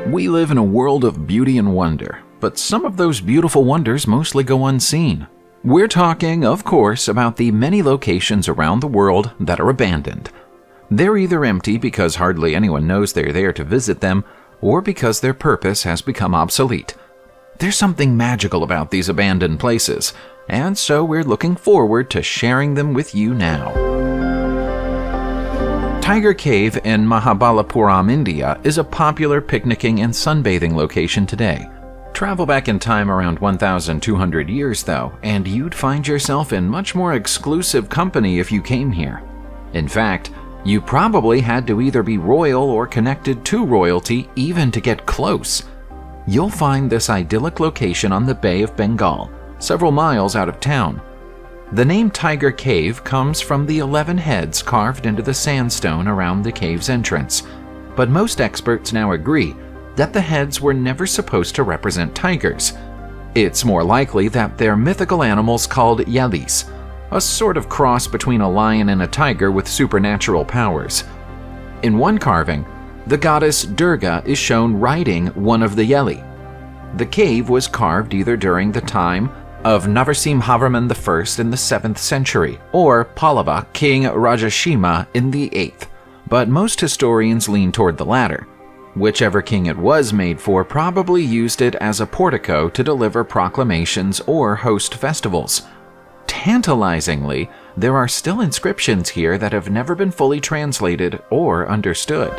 We live in a world of beauty and wonder, but some of those beautiful wonders mostly go unseen. We're talking, of course, about the many locations around the world that are abandoned. They're either empty because hardly anyone knows they're there to visit them, or because their purpose has become obsolete. There's something magical about these abandoned places, and so we're looking forward to sharing them with you now. Tiger Cave in Mahabalipuram, India is a popular picnicking and sunbathing location today. Travel back in time around 1,200 years though, and you'd find yourself in much more exclusive company if you came here. In fact, you probably had to either be royal or connected to royalty even to get close. You'll find this idyllic location on the Bay of Bengal, several miles out of town. The name Tiger Cave comes from the 11 heads carved into the sandstone around the cave's entrance, but most experts now agree that the heads were never supposed to represent tigers. It's more likely that they're mythical animals called yalis, a sort of cross between a lion and a tiger with supernatural powers. In one carving, the goddess Durga is shown riding one of the yali. The cave was carved either during the time of Narasimhavarman I in the 7th century, or Pallava King Rajashima in the 8th, but most historians lean toward the latter. Whichever king it was made for probably used it as a portico to deliver proclamations or host festivals. Tantalizingly, there are still inscriptions here that have never been fully translated or understood.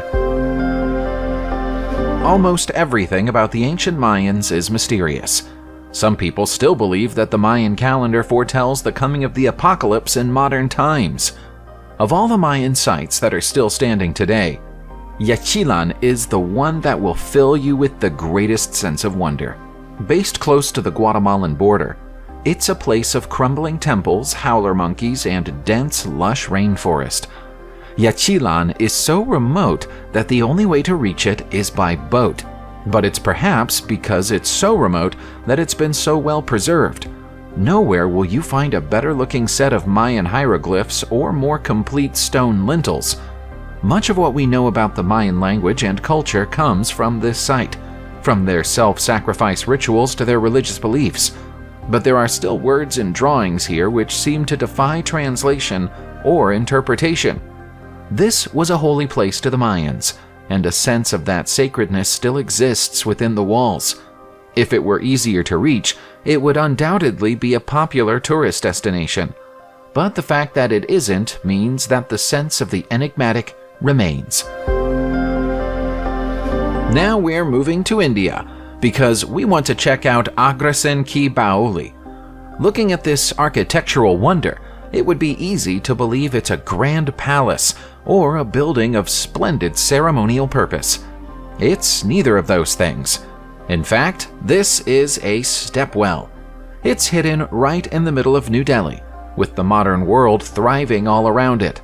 Almost everything about the ancient Mayans is mysterious. Some people still believe that the Mayan calendar foretells the coming of the apocalypse in modern times. Of all the Mayan sites that are still standing today, Yaxchilan is the one that will fill you with the greatest sense of wonder. Based close to the Guatemalan border, it's a place of crumbling temples, howler monkeys, and dense, lush rainforest. Yaxchilan is so remote that the only way to reach it is by boat. But it's perhaps because it's so remote that it's been so well preserved. Nowhere will you find a better-looking set of Mayan hieroglyphs or more complete stone lintels. Much of what we know about the Mayan language and culture comes from this site, from their self-sacrifice rituals to their religious beliefs. But there are still words and drawings here which seem to defy translation or interpretation. This was a holy place to the Mayans, and a sense of that sacredness still exists within the walls. If it were easier to reach, it would undoubtedly be a popular tourist destination. But the fact that it isn't means that the sense of the enigmatic remains. Now we're moving to India, because we want to check out Agrasen Ki Baoli. Looking at this architectural wonder, it would be easy to believe it's a grand palace or a building of splendid ceremonial purpose. It's neither of those things. In fact, this is a stepwell. It's hidden right in the middle of New Delhi, with the modern world thriving all around it.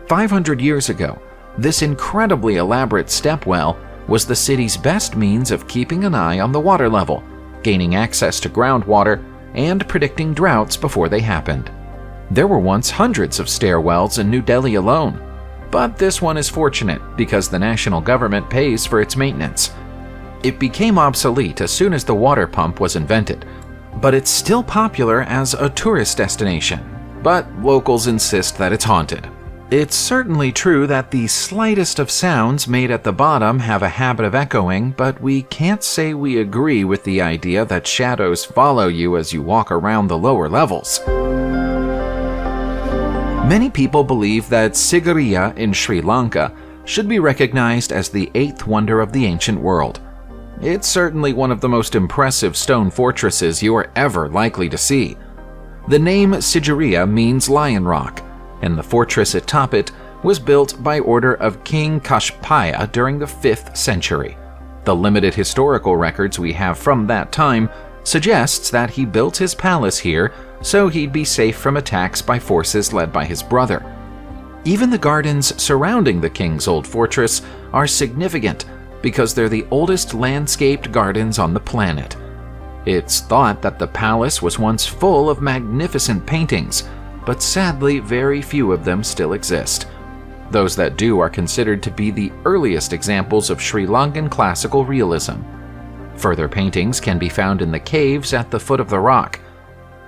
500 years ago, this incredibly elaborate stepwell was the city's best means of keeping an eye on the water level, gaining access to groundwater, and predicting droughts before they happened. There were once hundreds of stairwells in New Delhi alone, but this one is fortunate because the national government pays for its maintenance. It became obsolete as soon as the water pump was invented, but it's still popular as a tourist destination, but locals insist that it's haunted. It's certainly true that the slightest of sounds made at the bottom have a habit of echoing, but we can't say we agree with the idea that shadows follow you as you walk around the lower levels. Many people believe that Sigiriya in Sri Lanka should be recognized as the 8th wonder of the ancient world. It's certainly one of the most impressive stone fortresses you are ever likely to see. The name Sigiriya means Lion Rock, and the fortress atop it was built by order of King Kashpaya during the 5th century. The limited historical records we have from that time suggests that he built his palace here so he'd be safe from attacks by forces led by his brother. Even the gardens surrounding the king's old fortress are significant because they're the oldest landscaped gardens on the planet. It's thought that the palace was once full of magnificent paintings, but sadly very few of them still exist. Those that do are considered to be the earliest examples of Sri Lankan classical realism. Further paintings can be found in the caves at the foot of the rock.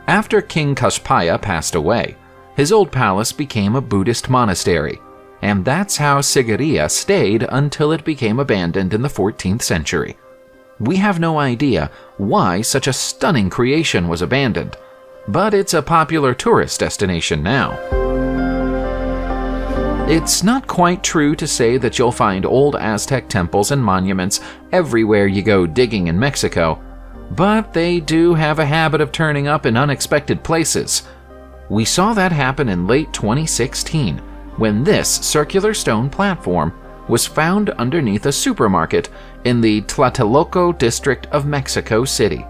After King Kashpaya passed away, his old palace became a Buddhist monastery, and that's how Sigiriya stayed until it became abandoned in the 14th century. We have no idea why such a stunning creation was abandoned, but it's a popular tourist destination now. It's not quite true to say that you'll find old Aztec temples and monuments everywhere you go digging in Mexico, but they do have a habit of turning up in unexpected places. We saw that happen in late 2016 when this circular stone platform was found underneath a supermarket in the Tlatelolco district of Mexico City.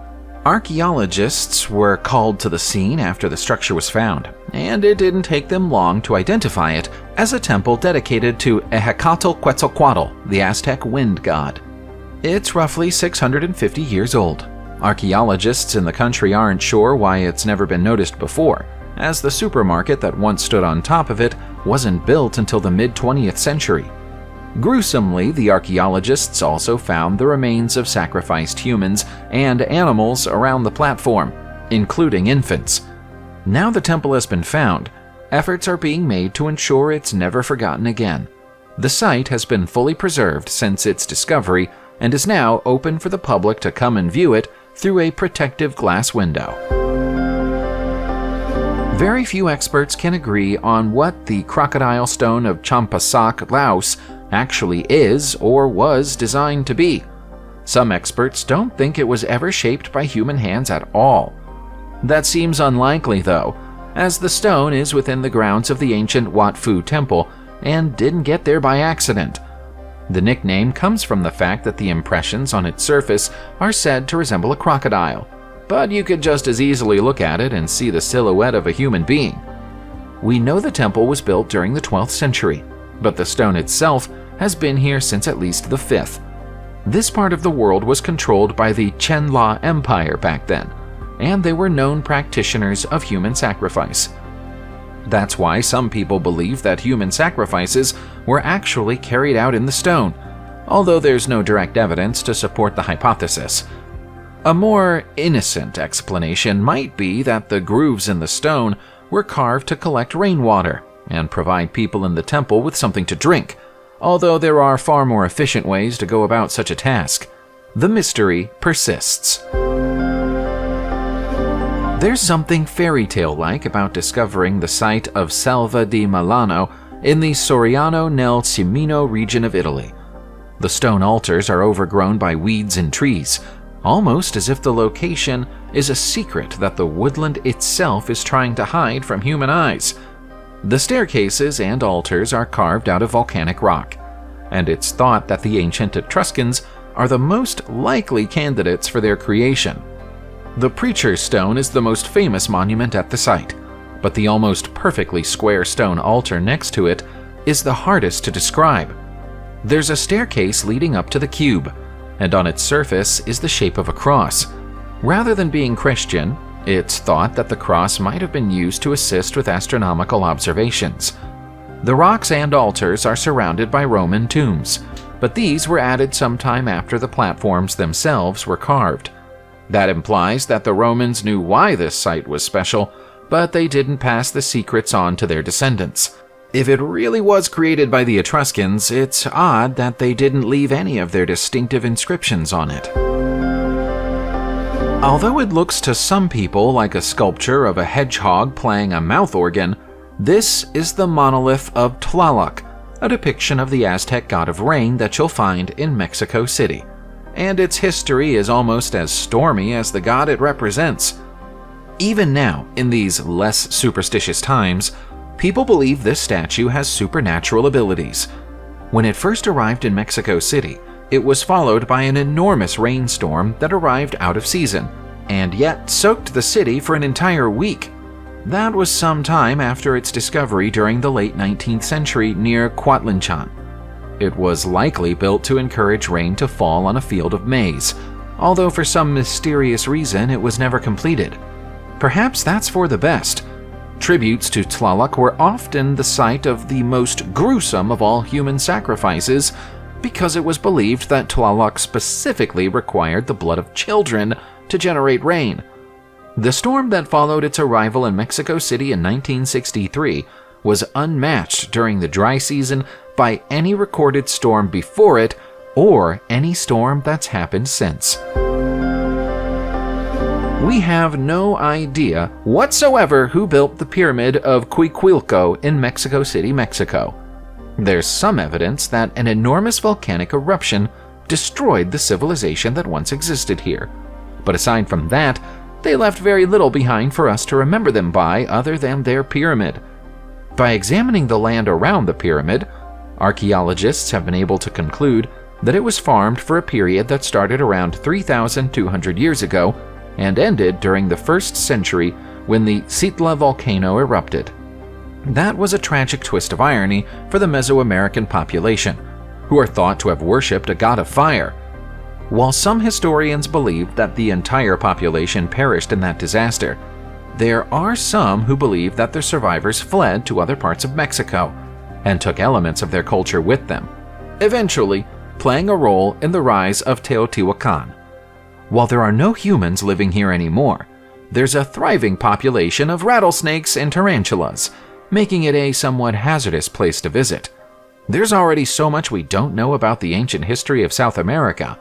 Archaeologists were called to the scene after the structure was found, and it didn't take them long to identify it as a temple dedicated to Quetzalcoatl, the Aztec wind god. It's roughly 650 years old. Archaeologists in the country aren't sure why it's never been noticed before, as the supermarket that once stood on top of it wasn't built until the mid-20th century. Gruesomely, the archaeologists also found the remains of sacrificed humans and animals around the platform, including infants. Now the temple has been found, efforts are being made to ensure it's never forgotten again. The site has been fully preserved since its discovery and is now open for the public to come and view it through a protective glass window. Very few experts can agree on what the Crocodile stone of Champasak, Laos, actually is or was designed to be. Some experts don't think it was ever shaped by human hands at all. That seems unlikely though, as the stone is within the grounds of the ancient Wat Phu temple and didn't get there by accident. The nickname comes from the fact that the impressions on its surface are said to resemble a crocodile, but you could just as easily look at it and see the silhouette of a human being. We know the temple was built during the 12th century, but the stone itself has been here since at least the 5th. This part of the world was controlled by the Chenla Empire back then, and they were known practitioners of human sacrifice. That's why some people believe that human sacrifices were actually carried out in the stone, although there's no direct evidence to support the hypothesis. A more innocent explanation might be that the grooves in the stone were carved to collect rainwater and provide people in the temple with something to drink, although there are far more efficient ways to go about such a task. The mystery persists. There's something fairy tale-like about discovering the site of Salva di Milano in the Soriano nel Cimino region of Italy. The stone altars are overgrown by weeds and trees, almost as if the location is a secret that the woodland itself is trying to hide from human eyes. The staircases and altars are carved out of volcanic rock, and it's thought that the ancient Etruscans are the most likely candidates for their creation. The Preacher's Stone is the most famous monument at the site, but the almost perfectly square stone altar next to it is the hardest to describe. There's a staircase leading up to the cube, and on its surface is the shape of a cross. Rather than being Christian, it's thought that the cross might have been used to assist with astronomical observations. The rocks and altars are surrounded by Roman tombs, but these were added sometime after the platforms themselves were carved. That implies that the Romans knew why this site was special, but they didn't pass the secrets on to their descendants. If it really was created by the Etruscans, it's odd that they didn't leave any of their distinctive inscriptions on it. Although it looks to some people like a sculpture of a hedgehog playing a mouth organ, this is the Monolith of Tlaloc, a depiction of the Aztec god of rain that you'll find in Mexico City. And its history is almost as stormy as the god it represents. Even now, in these less superstitious times, people believe this statue has supernatural abilities. When it first arrived in Mexico City, it was followed by an enormous rainstorm that arrived out of season, and yet soaked the city for an entire week. That was some time after its discovery during the late 19th century near Cuicuilco. It was likely built to encourage rain to fall on a field of maize, although for some mysterious reason it was never completed. Perhaps that's for the best. Tributes to Tlaloc were often the site of the most gruesome of all human sacrifices because it was believed that Tlaloc specifically required the blood of children to generate rain. The storm that followed its arrival in Mexico City in 1963 was unmatched during the dry season by any recorded storm before it or any storm that's happened since. We have no idea whatsoever who built the pyramid of Cuicuilco in Mexico City, Mexico. There's some evidence that an enormous volcanic eruption destroyed the civilization that once existed here. But aside from that, they left very little behind for us to remember them by other than their pyramid. By examining the land around the pyramid, archaeologists have been able to conclude that it was farmed for a period that started around 3,200 years ago and ended during the 1st century when the Sitla volcano erupted. That was a tragic twist of irony for the Mesoamerican population, who are thought to have worshipped a god of fire. While some historians believe that the entire population perished in that disaster, there are some who believe that the survivors fled to other parts of Mexico and took elements of their culture with them, eventually playing a role in the rise of Teotihuacan. While there are no humans living here anymore, there's a thriving population of rattlesnakes and tarantulas, making it a somewhat hazardous place to visit. There's already so much we don't know about the ancient history of South America,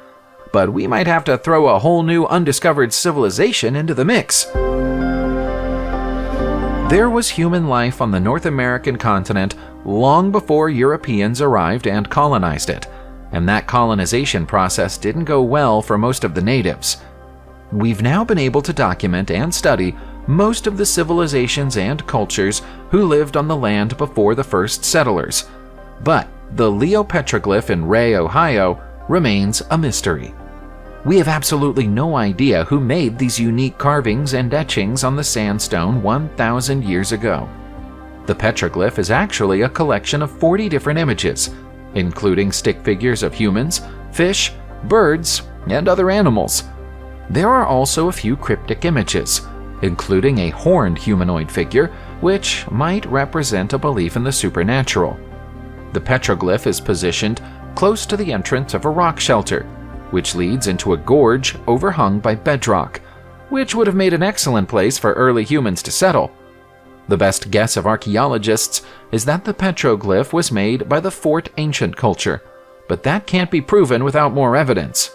but we might have to throw a whole new undiscovered civilization into the mix. There was human life on the North American continent long before Europeans arrived and colonized it, and that colonization process didn't go well for most of the natives. We've now been able to document and study most of the civilizations and cultures who lived on the land before the first settlers, but the Leo petroglyph in Ray, Ohio remains a mystery. We have absolutely no idea who made these unique carvings and etchings on the sandstone 1,000 years ago. The petroglyph is actually a collection of 40 different images, including stick figures of humans, fish, birds, and other animals. There are also a few cryptic images, including a horned humanoid figure, which might represent a belief in the supernatural. The petroglyph is positioned close to the entrance of a rock shelter, which leads into a gorge overhung by bedrock, which would have made an excellent place for early humans to settle. The best guess of archaeologists is that the petroglyph was made by the Fort Ancient culture, but that can't be proven without more evidence.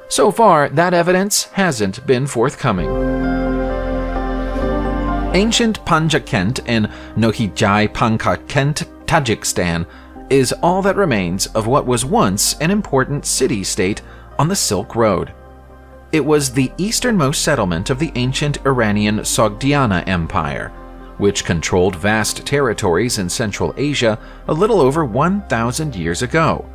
So far, that evidence hasn't been forthcoming. Ancient Panchakent in Nohijai Panchakent, Tajikistan, is all that remains of what was once an important city-state on the Silk Road. It was the easternmost settlement of the ancient Iranian Sogdiana Empire, which controlled vast territories in Central Asia a little over 1,000 years ago.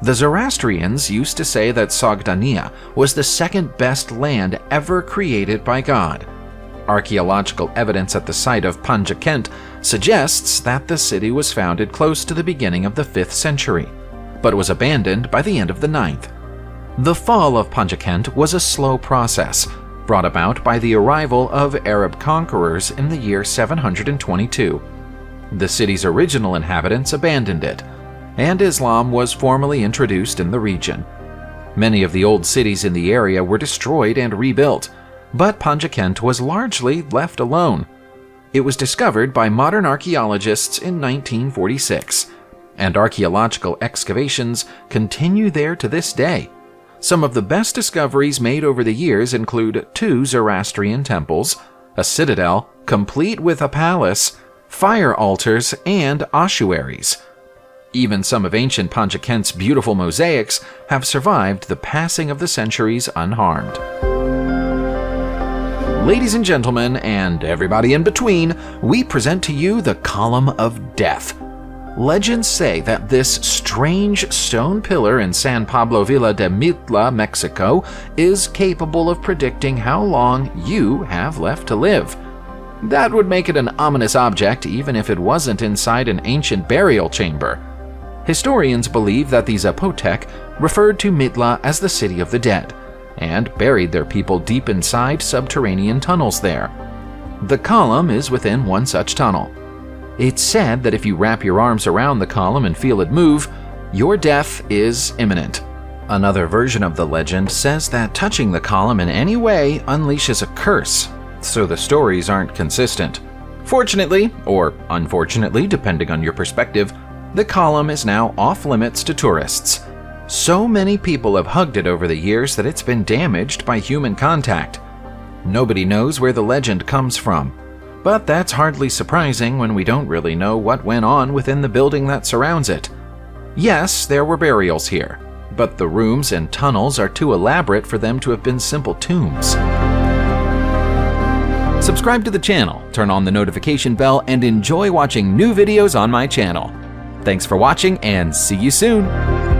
The Zoroastrians used to say that Sogdiana was the second best land ever created by God. Archaeological evidence at the site of Panchakent suggests that the city was founded close to the beginning of the 5th century, but was abandoned by the end of the 9th. The fall of Panchakent was a slow process, brought about by the arrival of Arab conquerors in the year 722. The city's original inhabitants abandoned it, and Islam was formally introduced in the region. Many of the old cities in the area were destroyed and rebuilt, but Panchakent was largely left alone. It was discovered by modern archaeologists in 1946, and archaeological excavations continue there to this day. Some of the best discoveries made over the years include 2 Zoroastrian temples, a citadel complete with a palace, fire altars, and ossuaries. Even some of ancient Panchakent's beautiful mosaics have survived the passing of the centuries unharmed. Ladies and gentlemen, and everybody in between, we present to you the Column of Death. Legends say that this strange stone pillar in San Pablo Villa de Mitla, Mexico, is capable of predicting how long you have left to live. That would make it an ominous object even if it wasn't inside an ancient burial chamber. Historians believe that the Zapotec referred to Mitla as the city of the dead, and buried their people deep inside subterranean tunnels there. The column is within one such tunnel. It's said that if you wrap your arms around the column and feel it move, your death is imminent. Another version of the legend says that touching the column in any way unleashes a curse, so the stories aren't consistent. Fortunately, or unfortunately, depending on your perspective, the column is now off-limits to tourists. So many people have hugged it over the years that it's been damaged by human contact. Nobody knows where the legend comes from, but that's hardly surprising when we don't really know what went on within the building that surrounds it. Yes, there were burials here, but the rooms and tunnels are too elaborate for them to have been simple tombs. Subscribe to the channel, turn on the notification bell, and enjoy watching new videos on my channel. Thanks for watching, and see you soon!